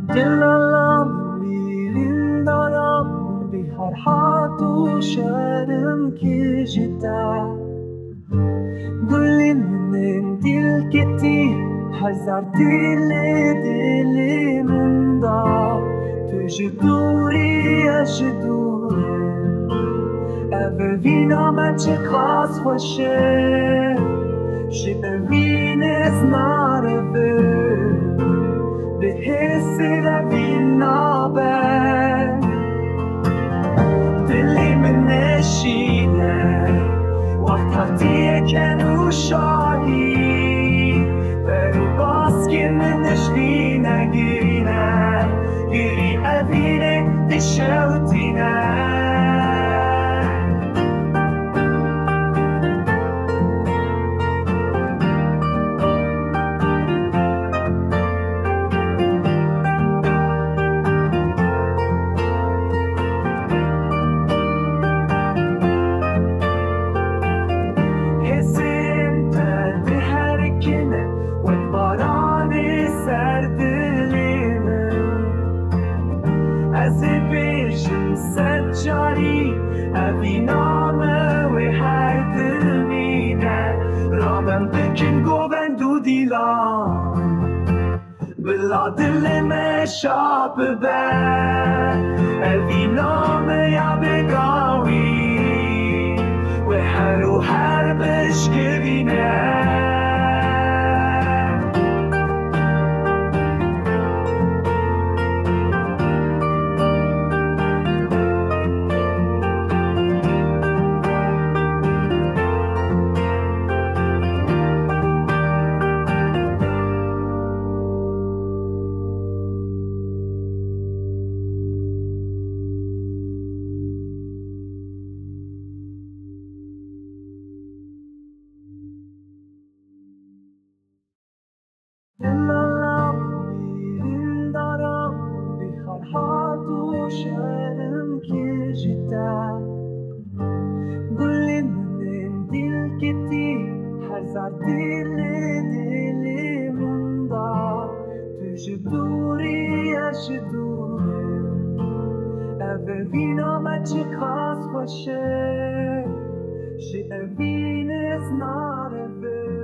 دلم میرین دارم بی هر حد و شرم کشیده گلی من دل کتی هزار دلی من دا تو دوری اش دوره ever vina macie klas خوشه شبه is not a verb به حسی روینا بر دلی من نشینه وقتی که نوشایی برو باز که من نشینه گیری اوینه دشوتینه سجاری اوی نامه و هر دلمینه رابم بکن گوبندو دیلان بلا دل مشاب بر اوی نامه یا بگاوی و هر بشکرینه دلم میرین دارم بی هر حد و شرم کشیده گلی من دل کتی هزار دلی من دا تو دوری اش دوره ever vina macie klas خوشه شبه is not a verb